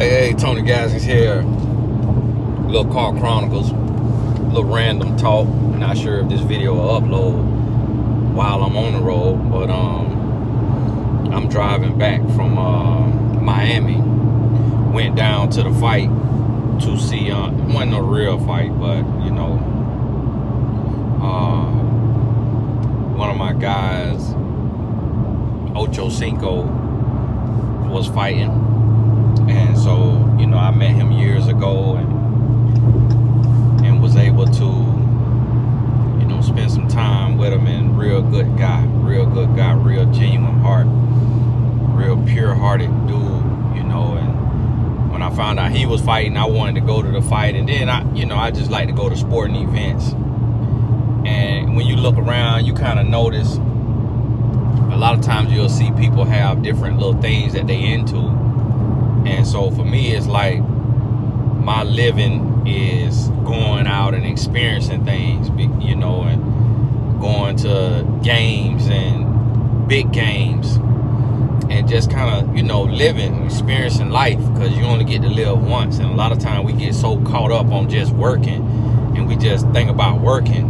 Hey, Tony Gaskins here. Little Car Chronicles, little random talk. Not sure if this video will upload while I'm on the road, but I'm driving back from Miami. Went down to the fight to see. It wasn't a real fight, but you know, one of my guys, Ocho Cinco, was fighting. And so, you know, I met him years ago and was able to, you know, spend some time with him. And real good guy, real genuine heart, real pure-hearted dude, you know. And when I found out he was fighting, I wanted to go to the fight. And then I just like to go to sporting events. And when you look around, you kind of notice a lot of times you'll see people have different little things that they into. And so for me, it's like my living is going out and experiencing things, you know, and going to games and big games and just kind of, you know, living, experiencing life, because you only get to live once. And a lot of times we get so caught up on just working and we just think about working.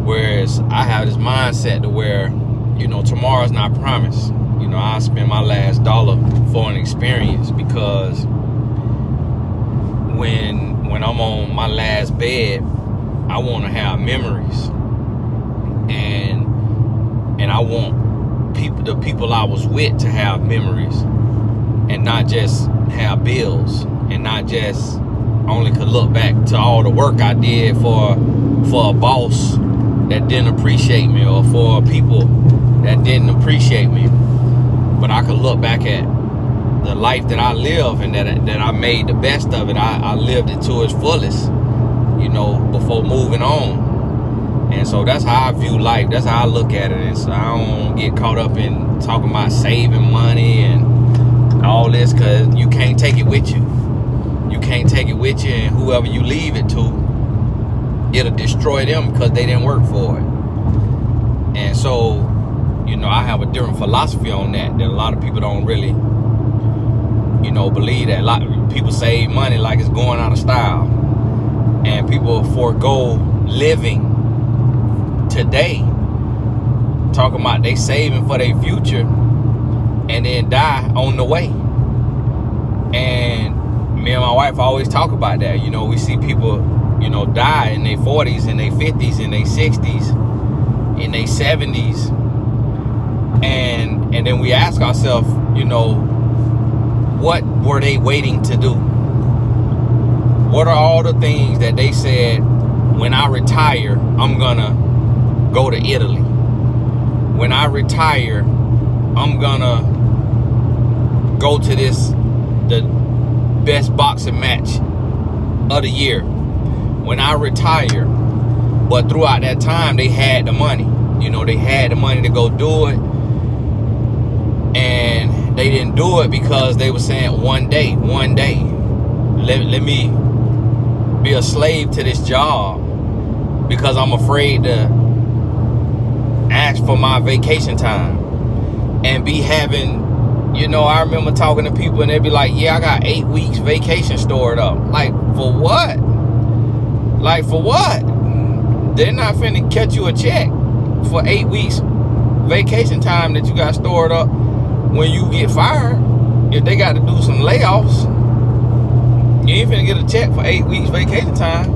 Whereas I have this mindset to where, you know, tomorrow's not promised. You know, I spend my last dollar for an experience, because when I'm on my last bed, I want to have memories, and I want the people I was with to have memories, and not just have bills, and not just only could look back to all the work I did for a boss that didn't appreciate me, or for people that didn't appreciate me. But I could look back at the life that I live and that I made the best of it. I lived it to its fullest, you know, before moving on. And so that's how I view life. That's how I look at it. And so I don't get caught up in talking about saving money and all this, because you can't take it with you. You can't take it with you, and whoever you leave it to, it'll destroy them because they didn't work for it. And so, you know, I have a different philosophy on that a lot of people don't really, you know, believe that. A lot of people save money like it's going out of style, and people forego living today, talking about they saving for their future, and then die on the way. And me and my wife always talk about that. You know, we see people, you know, die in their 40s, in their 50s, in their 60s, in their 70s. And then we ask ourselves, you know, what were they waiting to do? What are all the things that they said, when I retire, I'm gonna go to Italy. When I retire, I'm gonna go to the best boxing match of the year. When I retire. But throughout that time, they had the money. You know, they had the money to go do it. And they didn't do it because they were saying, one day, let me be a slave to this job, because I'm afraid to ask for my vacation time and be having, you know, I remember talking to people and they'd be like, yeah, I got 8 weeks vacation stored up. Like, for what? Like, for what? They're not finna cut you a check for 8 weeks vacation time that you got stored up when you get fired. If they got to do some layoffs, you ain't finna get a check for 8 weeks vacation time,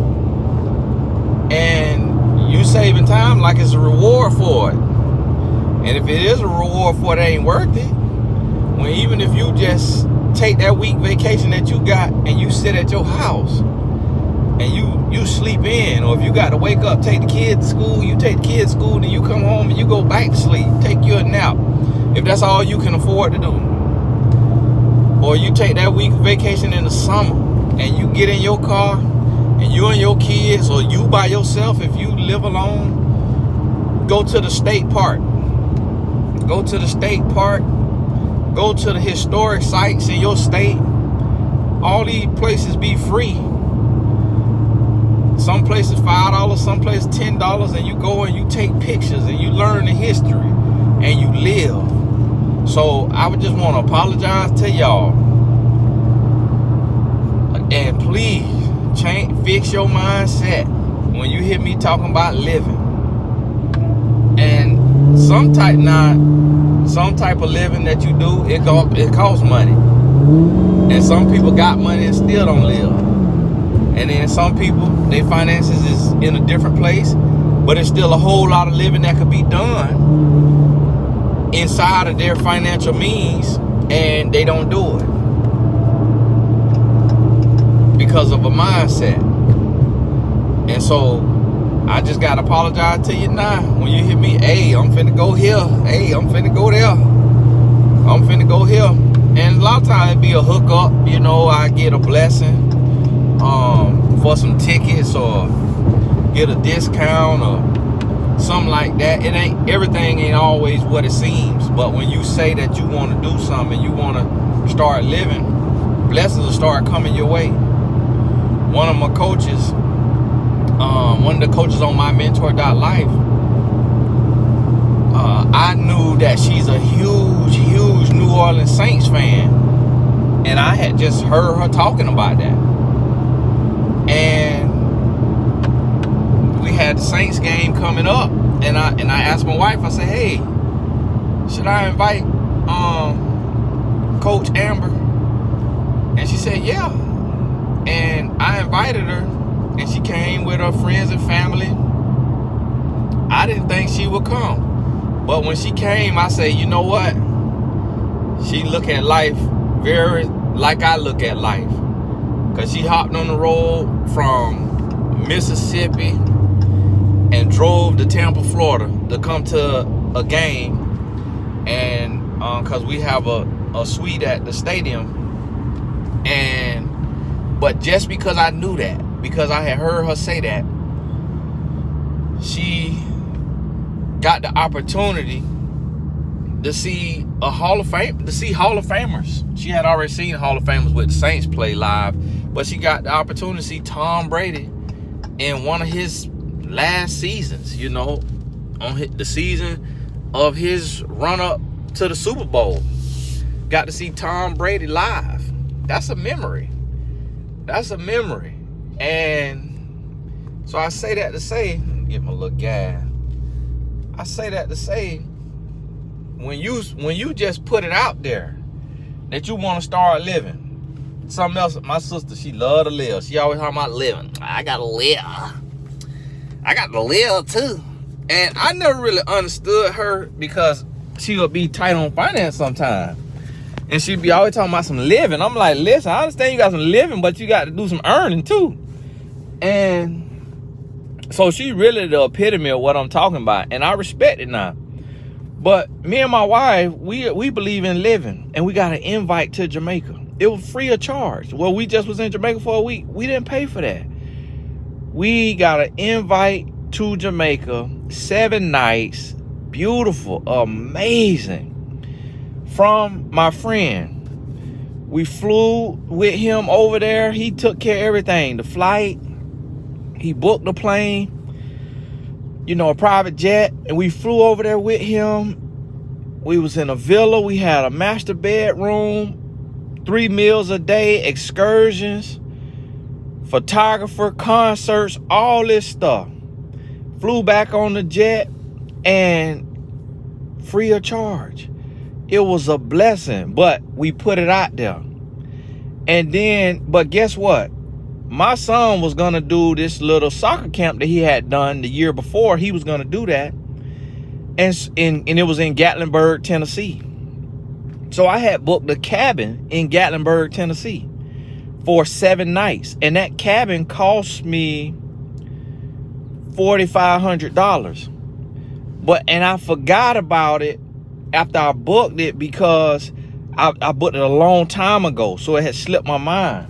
and you saving time like it's a reward for it. And if it is a reward for it, it ain't worth it. When even if you just take that week vacation that you got and you sit at your house and you sleep in, or if you got to wake up, take the kids to school, you take the kids to school, then you come home and you go back to sleep, take you a nap, if that's all you can afford to do. Or you take that week vacation in the summer and you get in your car and you and your kids, or you by yourself if you live alone, go to the state park. Go to the state park. Go to the historic sites in your state. All these places be free. Some places $5, some places $10, and you go and you take pictures and you learn the history and you live. So I would just want to apologize to y'all please fix your mindset when you hear me talking about living. And some type of living that you do, it costs money. And some people got money and still don't live. And then some people, their finances is in a different place, but it's still a whole lot of living that could be done inside of their financial means, and they don't do it because of a mindset. And so I just gotta apologize to you now. When you hear me, hey, I'm finna go here, hey, I'm finna go there, I'm finna go here. And a lot of times it be a hookup, you know, I get a blessing for some tickets or get a discount or something like that. Everything ain't always what it seems. But when you say that you want to do something and you want to start living, blessings will start coming your way. One of my coaches, one of the coaches on my mentor.life, I knew that she's a huge New Orleans Saints fan, and I had just heard her talking about that. And we had the Saints game coming up, and I asked my wife, I said, hey, should I invite Coach Amber? And she said, yeah. And I invited her, and she came with her friends and family. I didn't think she would come. But when she came, I said, you know what? She look at life very like I look at life. Because she hopped on the road from Mississippi and drove to Tampa, Florida to come to a game. And because we have a suite at the stadium. But just because I knew that, because I had heard her say that, she got the opportunity to see Hall of Famers. She had already seen Hall of Famers with the Saints play live, but she got the opportunity to see Tom Brady in one of his last seasons, you know, on the season of his run up to the Super Bowl. Got to see Tom Brady live. That's a memory. That's a memory. And so I say that to say, get my little gas. I say that to say, when you just put it out there that you want to start living. Something else, my sister, she love to live. She always talking about living. I gotta live. I got to live too. And I never really understood her, because she would be tight on finance sometimes. And she'd be always talking about some living. I'm like, listen, I understand you got some living, but you got to do some earning too. And so she really the epitome of what I'm talking about. And I respect it now. But me and my wife, we believe in living. And we got an invite to Jamaica. It was free of charge. Well, we just was in Jamaica for a week. We didn't pay for that. We got an invite to Jamaica, 7 nights, beautiful, amazing, from my friend. We flew with him over there. He took care of everything, the flight, he booked the plane, you know, a private jet, and we flew over there with him. We was in a villa. We had a master bedroom, 3 meals a day, excursions, photographer, concerts, all this stuff. Flew back on the jet, and free of charge. It was a blessing, but we put it out there. And then, but guess what? My son was gonna do this little soccer camp that he had done the year before. He was gonna do that. And it was in Gatlinburg, Tennessee. So I had booked a cabin in Gatlinburg, Tennessee for 7 nights. And that cabin cost me $4,500. And I forgot about it after I booked it, because I booked it a long time ago. So it had slipped my mind.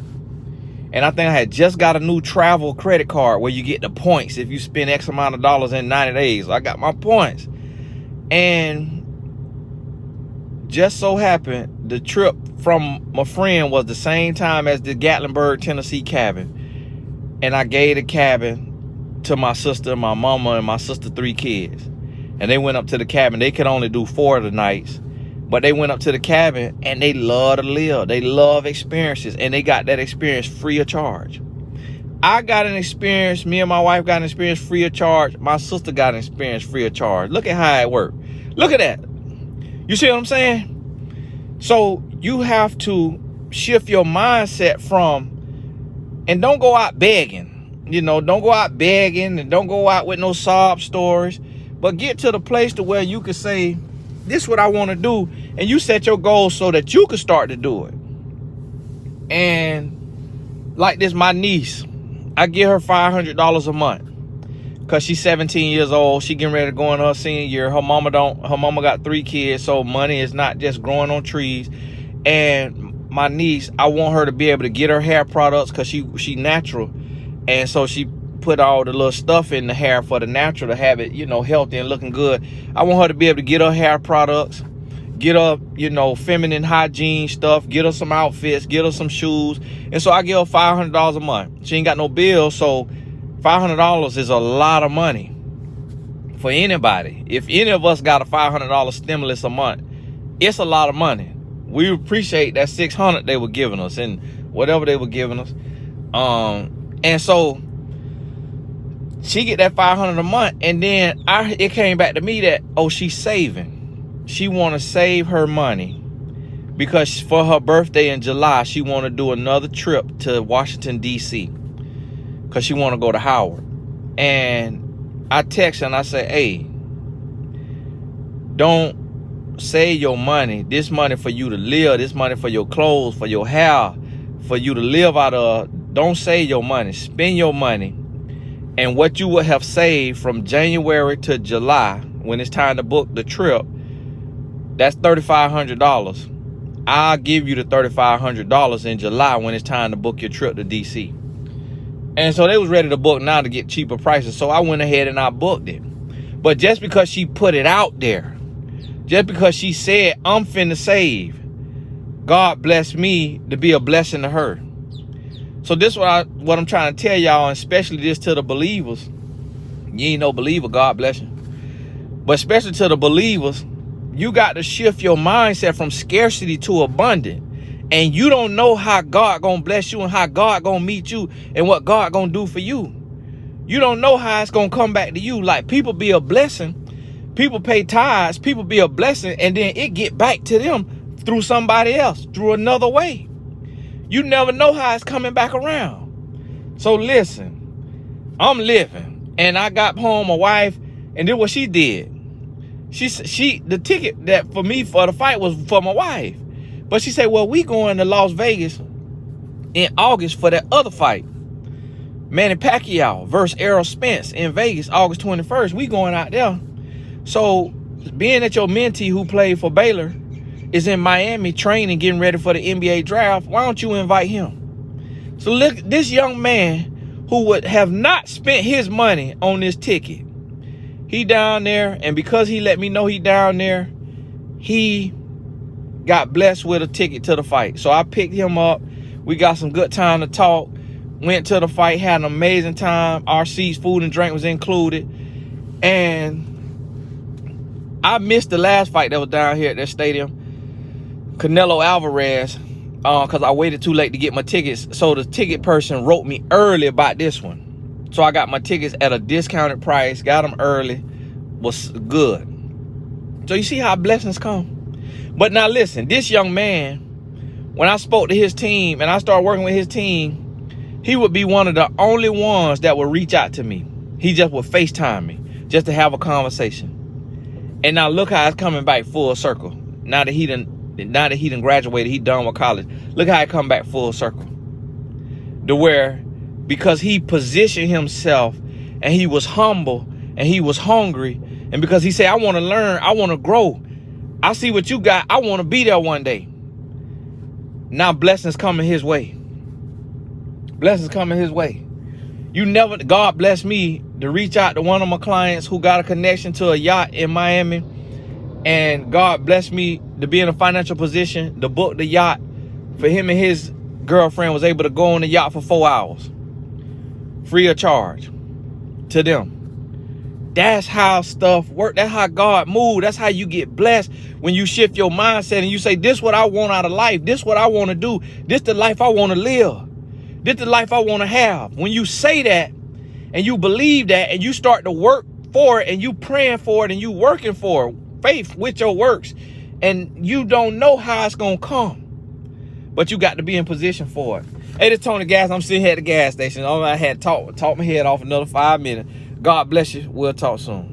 And I think I had just got a new travel credit card where you get the points if you spend X amount of dollars in 90 days. So I got my points. And just so happened, the trip from my friend was the same time as the Gatlinburg, Tennessee cabin. And I gave the cabin to my sister, my mama, and my sister 3 kids. And they went up to the cabin. They could only do 4 of the nights. But they went up to the cabin and they love to live. They love experiences, and they got that experience free of charge. I got an experience. Me and my wife got an experience free of charge. My sister got an experience free of charge. Look at how it worked. Look at that. You see what I'm saying? So you have to shift your mindset from, and don't go out begging. You know, don't go out begging, and don't go out with no sob stories. But get to the place to where you can say, this is what I want to do. And you set your goals so that you can start to do it. And like this, my niece, I give her $500 a month because she's 17 years old. She getting ready to go in her senior year. Her mama got 3 kids, so money is not just growing on trees. And my niece, I want her to be able to get her hair products because she natural. And so she put all the little stuff in the hair for the natural to have it, you know, healthy and looking good. I want her to be able to get her hair products, get her, you know, feminine hygiene stuff, get her some outfits, get her some shoes. And so I give her $500 a month. She ain't got no bills, so $500 is a lot of money for anybody. If any of us got a $500 stimulus a month, it's a lot of money. We appreciate that $600 they were giving us and whatever they were giving us. And so she get that $500 a month, and then it came back to me that, oh, she's saving. She want to save her money because for her birthday in July, she want to do another trip to Washington, D.C. because she want to go to Howard. And I text her and I say, hey, don't save your money. This money for you to live. This money for your clothes, for your hair, for you to live out of. Don't save your money. Spend your money. And what you would have saved from January to July, when it's time to book the trip, that's $3,500. I'll give you the $3,500 in July when it's time to book your trip to DC. And so they was ready to book now to get cheaper prices. So I went ahead and I booked it. But just because she put it out there, just because she said, I'm finna save, God bless me to be a blessing to her. So this is what I'm trying to tell y'all, and especially this to the believers. You ain't no believer, God bless you. But especially to the believers, you got to shift your mindset from scarcity to abundant. And you don't know how God gonna bless you and how God gonna meet you and what God gonna do for you. You don't know how it's gonna come back to you. Like, people be a blessing, people pay tithes, people be a blessing, and then it get back to them through somebody else, through another way. You never know how it's coming back around. So listen, I'm living, and I got home, my wife, and then what she did, the ticket that for me for the fight was for my wife. But she said, well, we going to Las Vegas in August for that other fight. Manny Pacquiao versus Errol Spence in Vegas, August 21st. We going out there. So being that your mentee who played for Baylor is in Miami training, getting ready for the NBA draft, why don't you invite him? So look, this young man who would have not spent his money on this ticket, he down there, and because he let me know he down there, he got blessed with a ticket to the fight. So I picked him up. We got some good time to talk. Went to the fight, had an amazing time. Our seats, food and drink was included. And I missed the last fight that was down here at that stadium, Canelo Alvarez, because I waited too late to get my tickets. So the ticket person wrote me early about this one. So I got my tickets at a discounted price, got them early, was good. So you see how blessings come. But now listen, this young man, when I spoke to his team and I started working with his team, he would be one of the only ones that would reach out to me. He just would FaceTime me just to have a conversation. And now look how it's coming back full circle. Now that he done graduated, he done with college. Look how it come back full circle. To where, because he positioned himself and he was humble and he was hungry, and because he said, I want to learn, I want to grow, I see what you got, I want to be there one day. Now blessings coming his way. Blessings coming his way. God blessed me to reach out to one of my clients who got a connection to a yacht in Miami. And God blessed me to be in a financial position to book the yacht for him, and his girlfriend was able to go on the yacht for 4 hours. Free of charge to them. That's how stuff work. That's how God moves. That's how you get blessed, when you shift your mindset and you say, this what I want out of life. This what I want to do. This the life I want to live. This the life I want to have. When you say that and you believe that and you start to work for it and you praying for it and you working for it, faith with your works, and you don't know how it's going to come, but you got to be in position for it. Hey, this is Tony Gas. I'm sitting here at the gas station. I had talked my head off another 5 minutes. God bless you. We'll talk soon.